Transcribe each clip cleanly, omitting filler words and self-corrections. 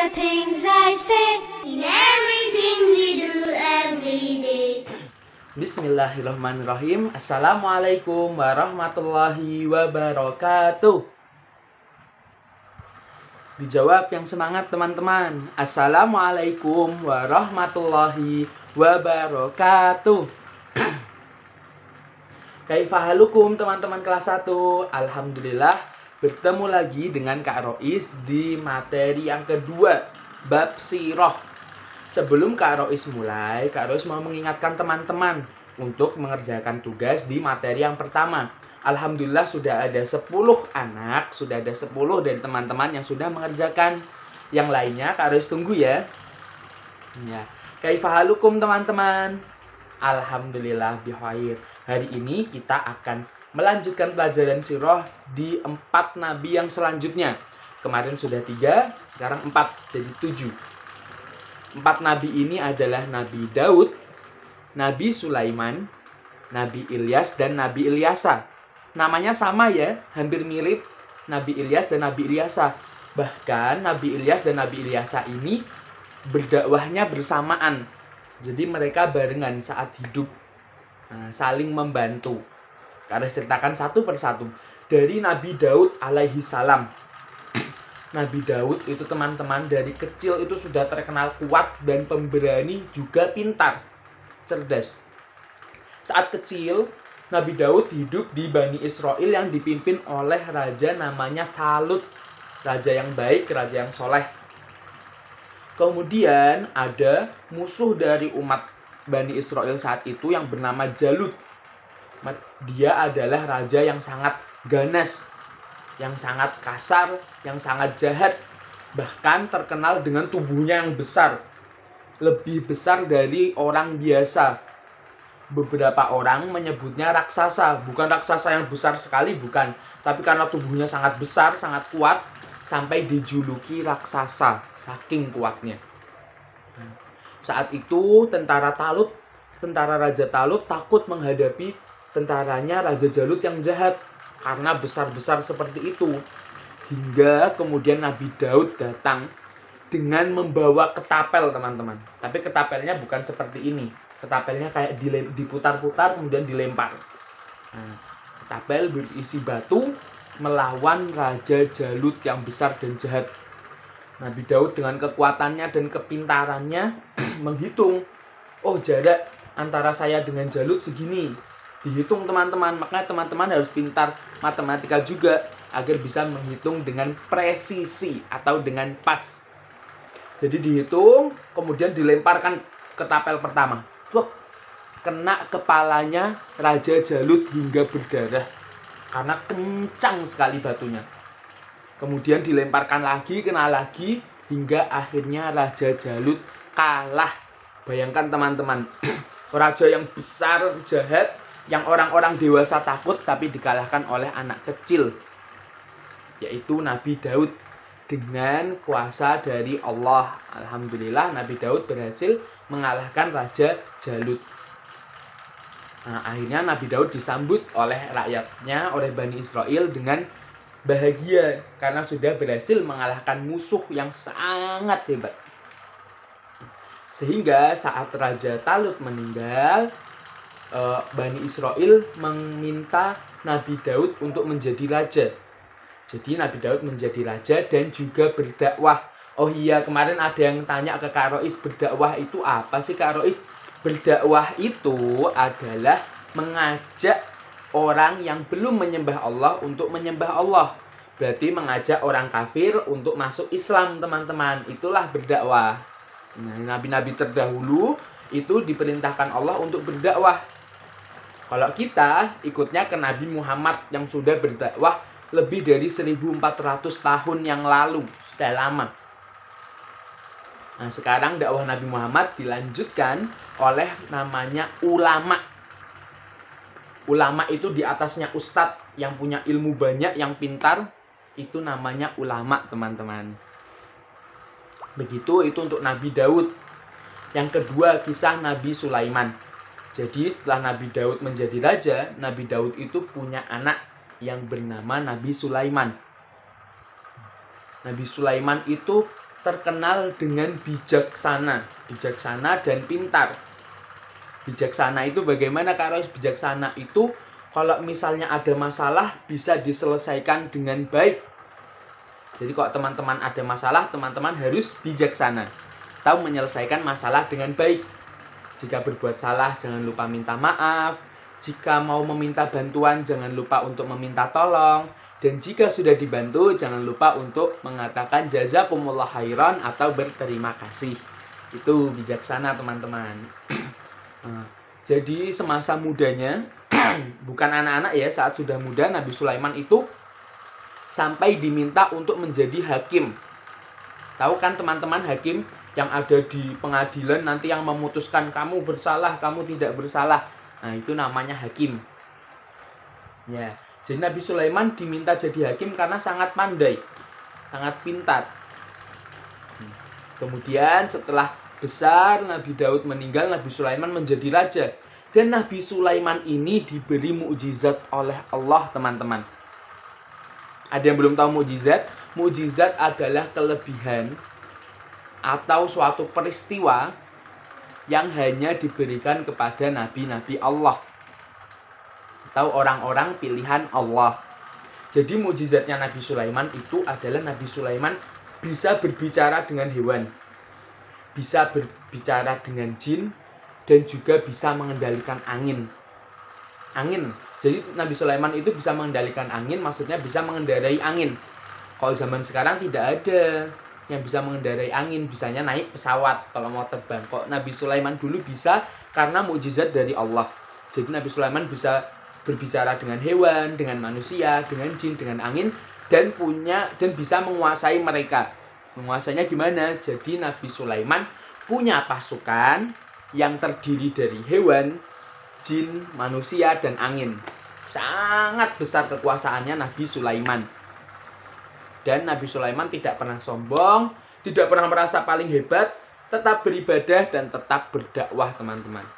the things I say in everything we do every day. Bismillahirrahmanirrahim. Assalamualaikum warahmatullahi wabarakatuh. Dijawab yang semangat teman-teman. Assalamualaikum warahmatullahi wabarakatuh. Kaifahalukum teman-teman kelas 1. Alhamdulillah bertemu lagi dengan Kak Rois di materi yang kedua, bab sirah. Sebelum Kak Rois mulai, Kak Rois mau mengingatkan teman-teman untuk mengerjakan tugas di materi yang pertama. Alhamdulillah sudah ada 10 anak, sudah ada 10 dari teman-teman yang sudah mengerjakan. Yang lainnya Kak Rois tunggu ya. Ya. Kaifahalukum teman-teman? Alhamdulillah bikhair. Hari ini kita akan melanjutkan pelajaran sirah di 4 nabi yang selanjutnya. Kemarin sudah 3, sekarang 4, jadi 7. 4 nabi ini adalah Nabi Daud, Nabi Sulaiman, Nabi Ilyas, dan Nabi Ilyasa. Namanya sama ya, hampir mirip Nabi Ilyas dan Nabi Ilyasa. Bahkan Nabi Ilyas dan Nabi Ilyasa ini berdakwahnya bersamaan. Jadi mereka barengan saat hidup, saling membantu. Karena ceritakan satu persatu. Dari Nabi Daud alaihi salam. Nabi Daud itu teman-teman dari kecil itu sudah terkenal kuat dan pemberani, juga pintar, cerdas. Saat kecil, Nabi Daud hidup di Bani Israel yang dipimpin oleh raja namanya Talut. Raja yang baik, raja yang soleh. Kemudian ada musuh dari umat Bani Israel saat itu yang bernama Jalut. Dia adalah raja yang sangat ganas, yang sangat kasar, yang sangat jahat. Bahkan terkenal dengan tubuhnya yang besar. Lebih besar dari orang biasa. Beberapa orang menyebutnya raksasa. Bukan raksasa yang besar sekali, bukan. Tapi karena tubuhnya sangat besar, sangat kuat, sampai dijuluki raksasa. Saking kuatnya. Saat itu tentara Raja Talut takut menghadapi tentaranya Raja Jalut yang jahat. Karena besar-besar seperti itu. Hingga kemudian Nabi Daud datang dengan membawa ketapel teman-teman. Tapi ketapelnya bukan seperti ini. Ketapelnya kayak diputar-putar kemudian dilempar. Ketapel berisi batu melawan Raja Jalut yang besar dan jahat. Nabi Daud dengan kekuatannya dan kepintarannya menghitung. Oh, jarak antara saya dengan Jalut segini. Dihitung teman-teman. Makanya teman-teman harus pintar matematika juga agar bisa menghitung dengan presisi atau dengan pas. Jadi dihitung, kemudian dilemparkan ketapel pertama. Wah, kena kepalanya Raja Jalut hingga berdarah. Karena kencang sekali batunya. Kemudian dilemparkan lagi, kena lagi, hingga akhirnya Raja Jalut kalah. Bayangkan teman-teman, raja yang besar, jahat, yang orang-orang dewasa takut, tapi dikalahkan oleh anak kecil, yaitu Nabi Daud, dengan kuasa dari Allah. Alhamdulillah Nabi Daud berhasil mengalahkan Raja Jalut. Akhirnya Nabi Daud disambut oleh rakyatnya, oleh Bani Israel dengan bahagia karena sudah berhasil mengalahkan musuh yang sangat hebat. Sehingga saat Raja Talut meninggal, Bani Israel meminta Nabi Daud untuk menjadi raja. Jadi Nabi Daud menjadi raja dan juga berdakwah. Oh iya, kemarin ada yang tanya ke Kak Rois, berdakwah itu apa sih Kak Rois? Berdakwah itu adalah mengajak orang yang belum menyembah Allah untuk menyembah Allah. Berarti mengajak orang kafir untuk masuk Islam, teman-teman. Itulah berdakwah. Nah, nabi-nabi terdahulu itu diperintahkan Allah untuk berdakwah. Kalau kita ikutnya ke Nabi Muhammad yang sudah berdakwah lebih dari 1400 tahun yang lalu. Sudah lama. Nah, sekarang dakwah Nabi Muhammad dilanjutkan oleh namanya ulama. Ulama itu di atasnya ustadz yang punya ilmu banyak, yang pintar, itu namanya ulama, teman-teman. Begitu itu untuk Nabi Daud. Yang kedua, kisah Nabi Sulaiman. Jadi setelah Nabi Daud menjadi raja, Nabi Daud itu punya anak yang bernama Nabi Sulaiman. Nabi Sulaiman itu terkenal dengan bijaksana dan pintar. Bijaksana itu bagaimana? Kalau bijaksana itu kalau misalnya ada masalah bisa diselesaikan dengan baik. Jadi kalau teman-teman ada masalah, teman-teman harus bijaksana, tahu menyelesaikan masalah dengan baik. Jika berbuat salah, jangan lupa minta maaf. Jika mau meminta bantuan, jangan lupa untuk meminta tolong. Dan jika sudah dibantu, jangan lupa untuk mengatakan jazakumullah khairan atau berterima kasih. Itu bijaksana, teman-teman. Jadi semasa mudanya, bukan anak-anak ya, saat sudah muda, Nabi Sulaiman itu sampai diminta untuk menjadi hakim. Tahu kan teman-teman, hakim yang ada di pengadilan nanti yang memutuskan kamu bersalah, kamu tidak bersalah. Nah, itu namanya hakim. Ya, jadi Nabi Sulaiman diminta jadi hakim karena sangat pandai, sangat pintar. Kemudian setelah besar, Nabi Daud meninggal, Nabi Sulaiman menjadi raja. Dan Nabi Sulaiman ini diberi mukjizat oleh Allah, teman-teman. Ada yang belum tahu mukjizat? Mukjizat adalah kelebihan atau suatu peristiwa yang hanya diberikan kepada nabi-nabi Allah atau orang-orang pilihan Allah. Jadi mukjizatnya Nabi Sulaiman itu adalah Nabi Sulaiman bisa berbicara dengan hewan, bisa berbicara dengan jin, dan juga bisa mengendalikan angin. Jadi Nabi Sulaiman itu bisa mengendalikan angin, maksudnya bisa mengendarai angin. Kalau zaman sekarang tidak ada yang bisa mengendarai angin, bisanya naik pesawat kalau mau terbang. Kok Nabi Sulaiman dulu bisa karena mukjizat dari Allah. Jadi Nabi Sulaiman bisa berbicara dengan hewan, dengan manusia, dengan jin, dengan angin, dan bisa menguasai mereka. Menguasainya gimana? Jadi Nabi Sulaiman punya pasukan yang terdiri dari hewan, jin, manusia, dan angin. Sangat besar kekuasaannya Nabi Sulaiman. Dan Nabi Sulaiman tidak pernah sombong, tidak pernah merasa paling hebat, tetap beribadah dan tetap berdakwah, teman-teman.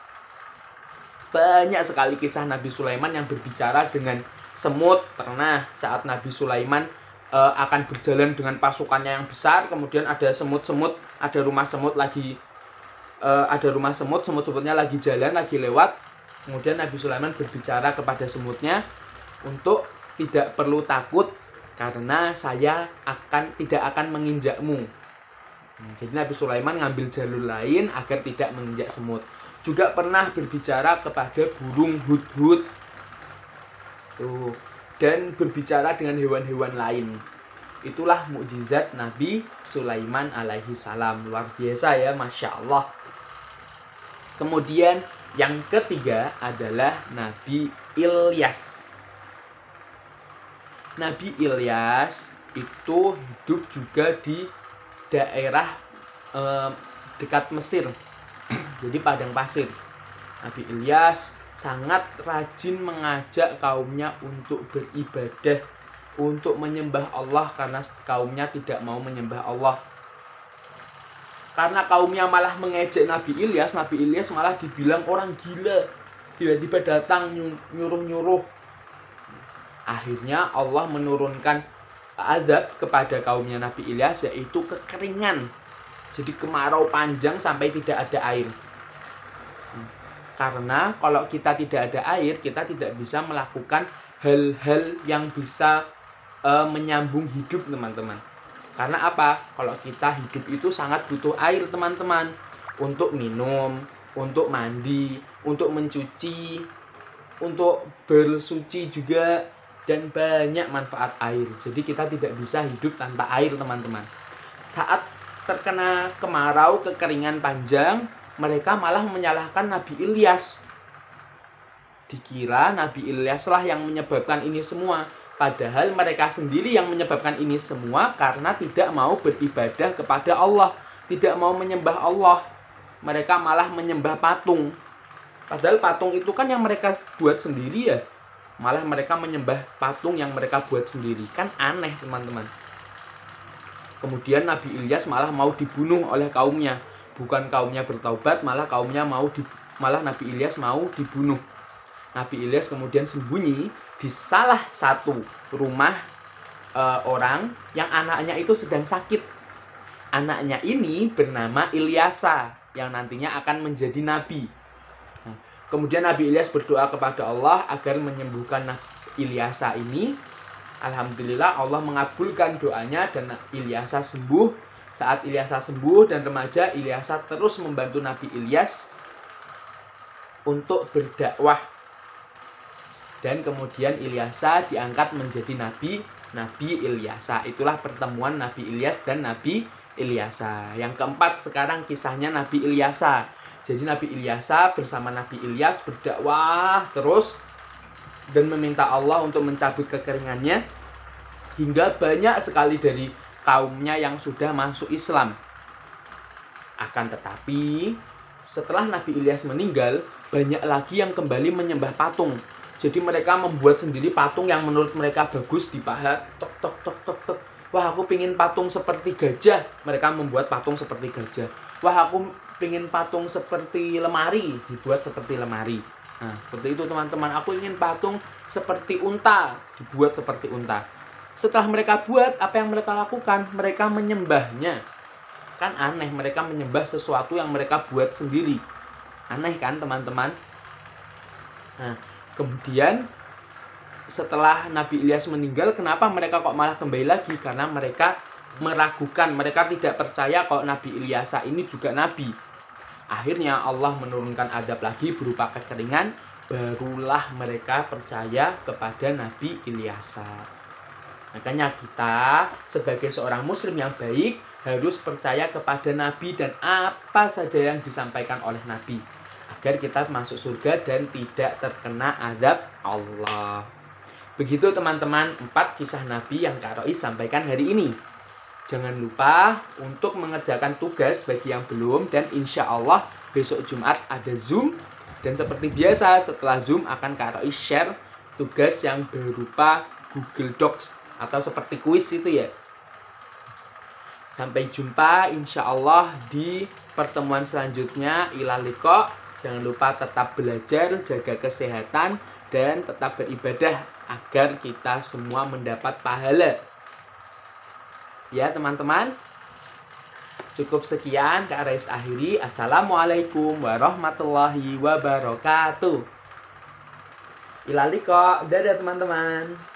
Banyak sekali kisah Nabi Sulaiman yang berbicara dengan semut. Pernah saat Nabi Sulaiman akan berjalan dengan pasukannya yang besar, kemudian ada semut-semut, ada rumah semut lagi, semut-semutnya lagi jalan, lagi lewat. Kemudian Nabi Sulaiman berbicara kepada semutnya untuk tidak perlu takut karena saya tidak akan menginjakmu. Jadi Nabi Sulaiman ngambil jalur lain agar tidak menginjak semut. Juga pernah berbicara kepada burung hudhud. Dan berbicara dengan hewan-hewan lain. Itulah mukjizat Nabi Sulaiman alaihi salam. Luar biasa ya, Masya Allah. Kemudian yang ketiga adalah Nabi Ilyas. Nabi Ilyas itu hidup juga di daerah dekat Mesir. Jadi padang pasir. Nabi Ilyas sangat rajin mengajak kaumnya untuk beribadah, untuk menyembah Allah karena kaumnya tidak mau menyembah Allah. Karena kaumnya malah mengejek Nabi Ilyas malah dibilang orang gila. Tiba-tiba datang nyuruh-nyuruh. Akhirnya Allah menurunkan azab kepada kaumnya Nabi Ilyas, yaitu kekeringan. Jadi kemarau panjang sampai tidak ada air. Karena kalau kita tidak ada air, kita tidak bisa melakukan hal-hal yang bisa menyambung hidup, teman-teman. Karena apa? Kalau kita hidup itu sangat butuh air, teman-teman. Untuk minum, untuk mandi, untuk mencuci, untuk bersuci juga, dan banyak manfaat air. Jadi kita tidak bisa hidup tanpa air, teman-teman. Saat terkena kemarau, kekeringan panjang, mereka malah menyalahkan Nabi Ilyas. Dikira Nabi Ilyas lah yang menyebabkan ini semua. Padahal mereka sendiri yang menyebabkan ini semua karena tidak mau beribadah kepada Allah. Tidak mau menyembah Allah. Mereka malah menyembah patung. Padahal patung itu kan yang mereka buat sendiri ya. Malah mereka menyembah patung yang mereka buat sendiri. Kan aneh, teman-teman. Kemudian Nabi Ilyas malah mau dibunuh oleh kaumnya. Bukan kaumnya bertaubat, malah Nabi Ilyas mau dibunuh. Nabi Ilyas kemudian sembunyi di salah satu rumah orang yang anaknya itu sedang sakit. anaknya ini bernama Ilyasa yang nantinya akan menjadi nabi. Nah, kemudian Nabi Ilyas berdoa kepada Allah agar menyembuhkan Ilyasa ini. Alhamdulillah Allah mengabulkan doanya dan Ilyasa sembuh. Saat Ilyasa sembuh dan remaja, Ilyasa terus membantu Nabi Ilyas untuk berdakwah. Dan kemudian Ilyasa diangkat menjadi Nabi Ilyasa. Itulah pertemuan Nabi Ilyas dan Nabi Ilyasa. Yang keempat sekarang kisahnya Nabi Ilyasa. Jadi Nabi Ilyasa bersama Nabi Ilyas berdakwah terus dan meminta Allah untuk mencabut kekeringannya hingga banyak sekali dari kaumnya yang sudah masuk Islam. Akan tetapi setelah Nabi Ilyas meninggal, banyak lagi yang kembali menyembah patung. Jadi mereka membuat sendiri patung yang menurut mereka bagus, dipahat, tok tok tok tok tok. Wah, aku pingin patung seperti gajah. Mereka membuat patung seperti gajah. Wah, aku pingin patung seperti lemari, dibuat seperti lemari. Nah, seperti itu teman-teman. Aku ingin patung seperti unta, dibuat seperti unta. Setelah mereka buat, apa yang mereka lakukan? Mereka menyembahnya. Kan aneh, mereka menyembah sesuatu yang mereka buat sendiri. Aneh kan teman-teman? Nah, kemudian setelah Nabi Ilyas meninggal, kenapa mereka kok malah kembali lagi? Karena mereka meragukan, mereka tidak percaya kalau Nabi Ilyasa ini juga nabi. Akhirnya Allah menurunkan azab lagi berupa kekeringan, barulah mereka percaya kepada Nabi Ilyasa. Makanya kita sebagai seorang muslim yang baik harus percaya kepada Nabi dan apa saja yang disampaikan oleh Nabi, agar kita masuk surga dan tidak terkena azab Allah. Begitu teman-teman 4 kisah Nabi yang Kak Rois sampaikan hari ini. Jangan lupa untuk mengerjakan tugas bagi yang belum, dan insya Allah besok Jumat ada Zoom. Dan seperti biasa setelah Zoom akan Kak Rois share tugas yang berupa Google Docs atau seperti kuis itu ya. Sampai jumpa insya Allah di pertemuan selanjutnya. Ilal liqa. Jangan lupa tetap belajar, jaga kesehatan, dan tetap beribadah agar kita semua mendapat pahala. Ya teman-teman, cukup sekian Kak Rois akhiri. Assalamualaikum warahmatullahi wabarakatuh. Ilal liqa. Dadah teman-teman.